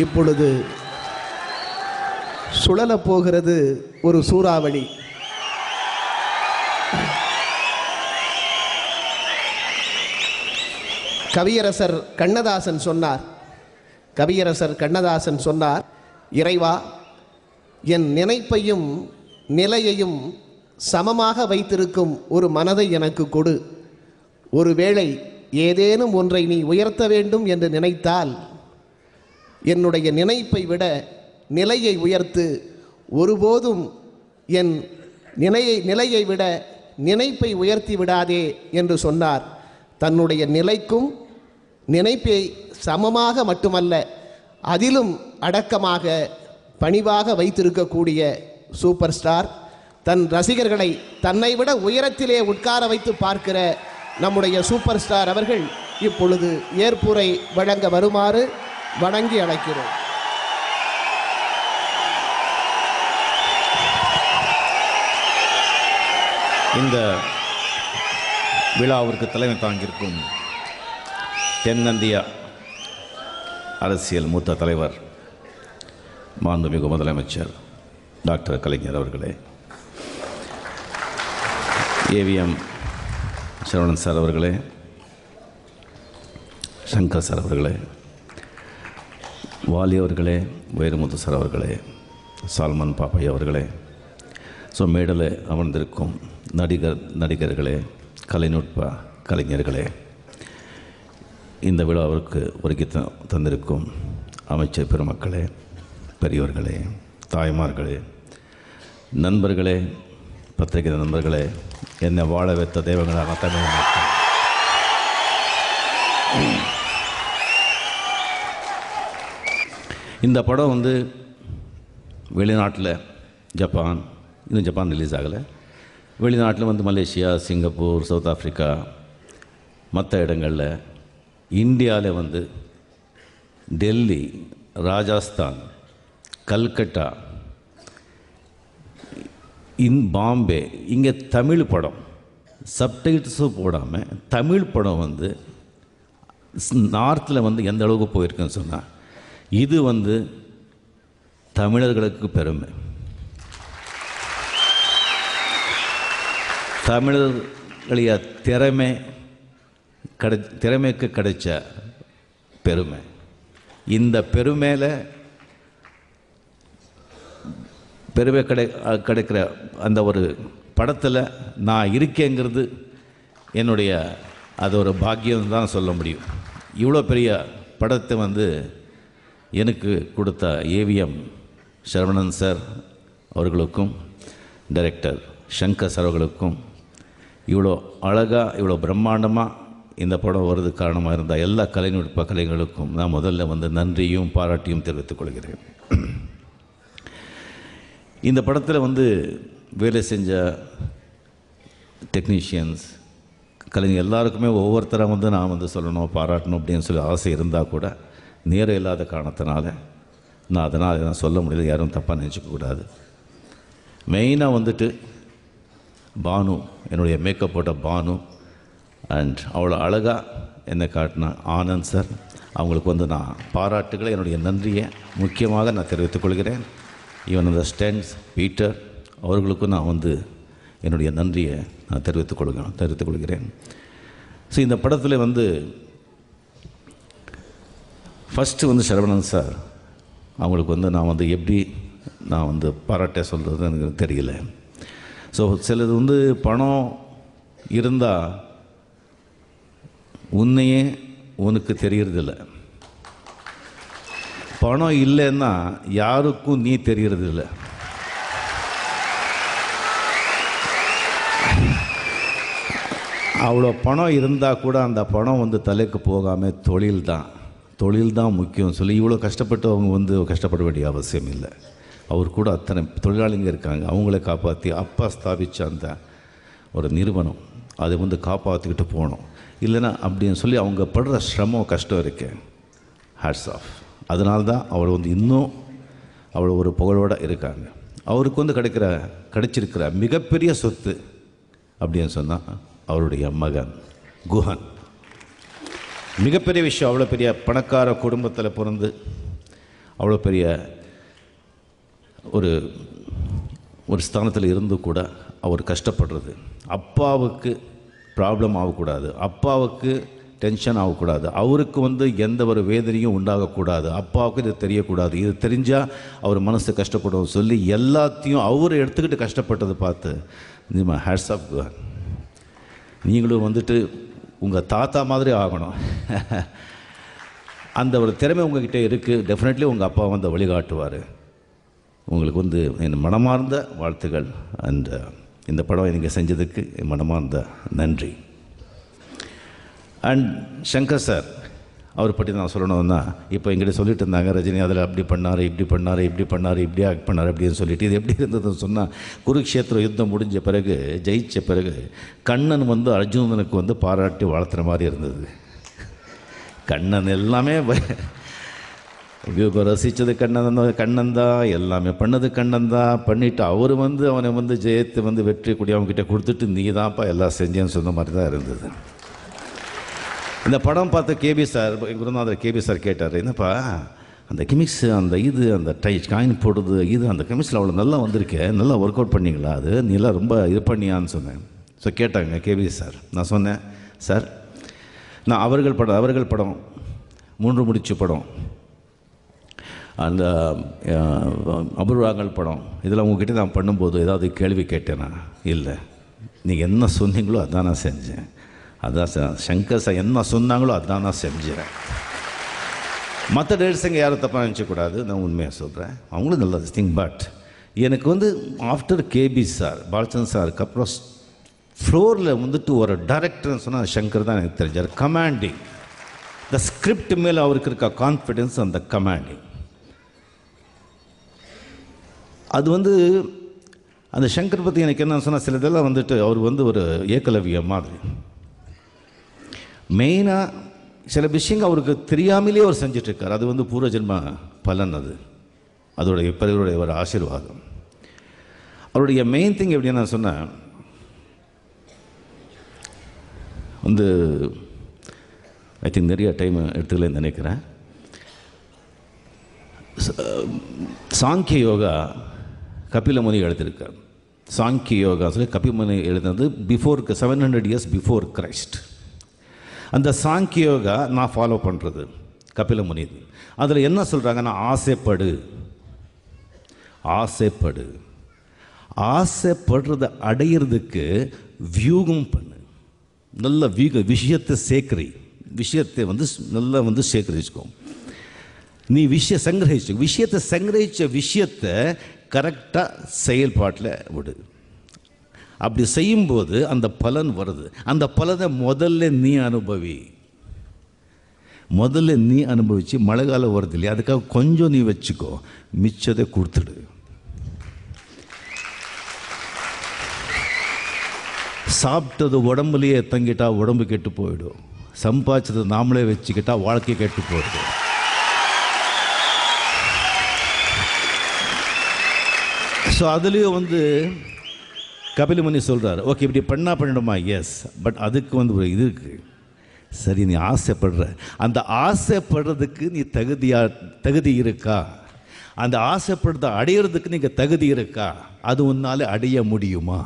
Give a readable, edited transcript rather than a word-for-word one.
இப்பொழுது சுழலப் போகிறது ஒரு சூறாவளி. கவியரசர் கண்ணதாசன் சொன்னார், இறைவா, என் நினைப்பையும் நிலையையும் சமமாக வைத்திருக்கும் ஒரு மனதை எனக்கு கொடு. ஒருவேளை ஏதேனும் ஒன்றை நீ உயர்த்த வேண்டும் என்று நினைத்தால் என்னுடைய நினைப்பை விட நிலையை உயர்த்து. ஒருபோதும் என் நிலையை விட நினைப்பை உயர்த்தி விடாதே என்று சொன்னார். தன்னுடைய நிலைக்கும் நினைப்பை சமமாக மட்டுமல்ல, அதிலும் அடக்கமாக பணிவாக வைத்திருக்கக்கூடிய சூப்பர் ஸ்டார், தன் ரசிகர்களை தன்னை விட உயரத்திலே உட்கார வைத்து பார்க்கிற நம்முடைய சூப்பர் ஸ்டார் அவர்கள் இப்பொழுது ஏற்புரை வழங்க வருமாறு வணங்கி அழைக்கிறோம். இந்த விழாவிற்கு தலைமை தாங்கியிருக்கும் தென்னிந்திய அரசியல் மூத்த தலைவர் மாண்புமிகு முதலமைச்சர் டாக்டர் கலைஞர் அவர்களே, ஏவிஎம் சரவணன் சார் அவர்களே, சங்கர் சார் அவர்களே, வாலி அவர்களே, வைரமுத்து சார் அவர்களே, சால்மன் பாப்பையா அவர்களே, மேடையில் அமர்ந்திருக்கும் நடிகர்களே, கலைநுட்ப கலைஞர்களே, இந்த விழாவிற்கு ஒருக்கி தந்திருக்கும் அமைச்சர் பெருமக்களே, பெரியவர்களே, தாய்மார்களே, நண்பர்களே, பத்திரிகை நண்பர்களே, என்னை வாழ வைத்த தெய்வங்களான தமிழ் மக்கள், இந்த படம் வெளிநாட்டில் ஜப்பான் ரிலீஸ் ஆகலை. வெளிநாட்டில் மலேசியா, சிங்கப்பூர், சவுத் ஆஃப்ரிக்கா, மற்ற இடங்களில், இந்தியாவில் டெல்லி, ராஜஸ்தான், கல்கட்டா, பாம்பே, இங்கே தமிழ் படம் சப்டைட்டில்ஸும் போடாமல் தமிழ் படம் நார்த்தில் எந்த அளவுக்கு போயிருக்குன்னு சொன்னால், இது தமிழர்களுக்கு பெருமை. தமிழர்களுடைய திறமைக்கு கிடைச்ச பெருமை. இந்த பெருமை கிடைக்கிற அந்த ஒரு படத்தில் நான் இருக்கேங்கிறது என்னுடைய அது ஒரு பாக்கியம் தான் சொல்ல முடியும். இவ்வளோ பெரிய படத்தை எனக்கு கொடுத்த ஏவிஎம் சரவணன் சார் அவர்களுக்கும், டைரக்டர் சங்கர் சார் அவர்களுக்கும், இவ்வளோ அழகாக இவ்வளோ பிரம்மாண்டமாக இந்த படம் வருது காரணமாக இருந்த எல்லா கலைநுட்ப கலைஞர்களுக்கும் நான் முதல்ல நன்றியும் பாராட்டியும் தெரிவித்துக் கொள்கிறேன். இந்த படத்தில் வேலை செஞ்ச டெக்னீஷியன்ஸ், கலைஞர் எல்லாருக்குமே ஒவ்வொருத்தராக நான் சொல்லணும், பாராட்டணும் அப்படின்னு சொல்லி ஆசை இருந்தால் கூட நேரம் இல்லாத காரணத்தினால நான் சொல்ல முடியல. யாரும் தப்பாக நினச்சிக்கக்கூடாது. மெயினாக பானு, என்னுடைய மேக்கப் போட்ட பானு அண்ட் அவ்வளோ அழகாக என்னை காட்டின ஆனந்த் சார், அவங்களுக்கு நான் பாராட்டுகளை, என்னுடைய நன்றியை முக்கியமாக நான் தெரிவித்துக் கொள்கிறேன். ஈவன் அந்த ஸ்டென்ஸ் பீட்டர் அவர்களுக்கும் நான் என்னுடைய நன்றியை நான் தெரிவித்துக் கொள்கிறேன். ஸோ இந்த படத்தில் ஃபஸ்ட்டு சரவணன் சார் அவங்களுக்கு நான் எப்படி நான் பாராட்ட சொல்கிறது எனக்கு தெரியல. ஸோ சிலது பணம் இருந்தால் உன்னையே உனக்கு தெரியறதில்ல, பணம் இல்லைன்னா யாருக்கும் நீ தெரியறதில்லை. அவ்வளோ பணம் இருந்தால் கூட அந்த பணம் தலைக்கு போகாமல் தொழில் தான் முக்கியம் சொல்லி இவ்வளோ கஷ்டப்பட்டு அவங்க கஷ்டப்பட வேண்டிய அவசியம் இல்லை. அவர் கூட அத்தனை தொழிலாளிங்க இருக்காங்க, அவங்கள காப்பாற்றி அப்பா ஸ்தாபித்த அந்த ஒரு நிறுவனம் அதை காப்பாற்றிக்கிட்டு போகணும். இல்லைன்னா அப்படின்னு சொல்லி அவங்க படுற சிரமம் கஷ்டம் இருக்கு. Hats off. அதனால்தான் அவர் இன்னும் அவ்வளோ ஒரு புகழோடு இருக்காங்க. அவருக்கு கிடைச்சிருக்கிற மிகப்பெரிய சொத்து அப்படின்னு சொன்னால் அவருடைய மகன் குஹன். மிகப்பெரிய விஷயம். அவ்வளோ பெரிய பணக்கார குடும்பத்தில் பிறந்து அவ்வளோ பெரிய ஒரு ஒரு ஸ்தானத்தில் இருந்து கூட அவர் கஷ்டப்படுறது, அப்பாவுக்கு ப்ராப்ளம் ஆகக்கூடாது, அப்பாவுக்கு டென்ஷன் ஆகக்கூடாது, அவருக்கு எந்த ஒரு வேதனையும் உண்டாகக்கூடாது, அப்பாவுக்கு இது தெரியக்கூடாது, இது தெரிஞ்சால் அவர் மனசு கஷ்டப்படும் சொல்லி எல்லாத்தையும் அவர் எடுத்துக்கிட்டு கஷ்டப்பட்டதை பார்த்து நிஜமாக ஹேட்ஸ் ஆஃப் காட். நீங்களும் உங்கள் தாத்தா மாதிரி ஆகணும். அந்த ஒரு திறமை உங்கள்கிட்ட இருக்குது. டெஃபினெட்லி உங்கள் அப்பா வழிகாட்டுவார். உங்களுக்கு என் மனமார்ந்த வாழ்த்துக்கள். அண்ட் இந்த படம் நீங்கள் செஞ்சதுக்கு என் மனமார்ந்த நன்றி. அண்ட் சங்கர் சார் அவரை பற்றி நான் சொல்லணும்னா, இப்போ எங்கிட்ட சொல்லிட்டு இருந்தாங்க, ரஜினி அதில் அப்படி பண்ணார், இப்படி பண்ணார், இப்படி பண்ணார், இப்படி ஆக்ட் பண்ணார் அப்படின்னு சொல்லிட்டு. இது எப்படி இருந்ததுன்னு சொன்னால், குருக்ஷேத்திர யுத்தம் முடிஞ்ச பிறகு, ஜெயித்த பிறகு கண்ணன் அர்ஜுனனுக்கு பாராட்டி வாழ்த்துற மாதிரி இருந்தது. கண்ணன் எல்லாமே வியூகம் ரசித்தது கண்ணன் தான், எல்லாமே பண்ணது கண்ணன் தான். பண்ணிவிட்டு அவர் அவனை ஜெயத்தை வெற்றி கூடிய அவங்ககிட்ட கொடுத்துட்டு நீ தான்ப்பா எல்லாம் செஞ்சேன்னு சொன்ன மாதிரி தான் இருந்தது. இந்த படம் பார்த்த கேபி சார், குருநாதர் கேபி சார் கேட்டார், என்னப்பா அந்த கெமிக்ஸ், அந்த காயின் போடுறது அந்த கெமிக்ஸில் அவ்வளோ நல்லா வந்திருக்கேன், நல்லா ஒர்க் அவுட் பண்ணிங்களா, அது நீ எல்லாம் ரொம்ப இது பண்ணியான்னு சொன்னேன். ஸோ கேட்டாங்க கேபி சார். நான் சொன்னேன், சார் நான் அவர்கள் படம் 3 முடிச்ச படம், அந்த அபூர்வங்கள் படம், இதெல்லாம் உங்ககிட்ட நான் பண்ணும்போது ஏதாவது கேள்வி கேட்டேனா? இல்லை, நீங்கள் என்ன சொன்னீங்களோ அதான் நான் செஞ்சேன். அதான் சங்கர் சார் என்ன சொன்னாங்களோ அதான் நான் செஞ்சேன். மற்ற டேரக்டர்ஸுங்க யாரும் தப்பாக நினச்சக்கூடாது, நான் உண்மையாக சொல்கிறேன், அவங்களும் நல்ல திங். பட் எனக்கு ஆஃப்டர் கேபி சார், பாலச்சந்திரன் சாருக்கு அப்புறம் ஃப்ளோரில் ஒரு டைரக்டர்னு சொன்னால் சங்கர் தான் எனக்கு தெரிஞ்சார். கமாண்டிங், த ஸ்கிரிப்ட் மேலே அவருக்கு இருக்க கான்ஃபிடென்ஸ், அந்த கமாண்டிங், அது அந்த சங்கர் பற்றி எனக்கு என்ன சொன்னால், சில இதெல்லாம் அவர் ஒரு ஏகலவியம் மாதிரி. மெயினாக சில விஷயங்கள் அவருக்கு தெரியாமலே அவர் செஞ்சிட்ருக்கார். அது பூர்வஜென்ம பலன், அதோடைய பிறருடைய ஒரு ஆசீர்வாதம். அவருடைய மெயின் திங் எப்படின்னு நான் சொன்னேன், ஐ திங்க் நிறைய டைம் எடுத்துக்கலன்னு நினைக்கிறேன். சாங்கிய யோகா கபிலமுனி எழுதியிருக்கார். சாங்கிய யோகா சொல்லி கபிலமுனி எழுதினது 700 years பிஃபோர் கிரைஸ்ட். அந்த சாங்கிய யோகா நான் ஃபாலோ பண்ணுறது கபிலமுனி. அதில் என்ன சொல்கிறாங்கன்னா, ஆசைப்படுறதை அடையிறதுக்கு வியூகம் பண்ணு, நல்ல விஷயத்தை நல்லா சேகரிச்சுக்கோ. நீ விஷயத்தை சங்கிரகிச்ச விஷயத்தை கரெக்டாக செயல்பாட்டில் விடு. அப்படி செய்யும்போது அந்த பலன் வருது. அந்த பலனை முதல்ல நீ அனுபவிச்சு, மழை காலம் வருது இல்லையா, அதுக்காக கொஞ்சம் நீ வச்சுக்கோ, மிச்சத்தை கொடுத்துடு. சாப்பிட்டது உடம்புலையே தங்கிட்டா உடம்பு கெட்டு போயிடும், சம்பாதிச்சது நாமளே வச்சுக்கிட்டா வாழ்க்கை கெட்டு போயிடும். ஸோ அதுலேயும் கபிலமுனி சொல்கிறார், ஓகே இப்படி பண்ணிடுமா, எஸ், பட் அதுக்கு ஒரு இது இருக்குது. சரி, நீ ஆசைப்படுற, அந்த ஆசைப்படுறதுக்கு நீ தகுதி இருக்கா? அந்த ஆசைப்படுறத அடையிறதுக்கு நீங்கள் தகுதி இருக்கா? அது உன்னால் அடைய முடியுமா?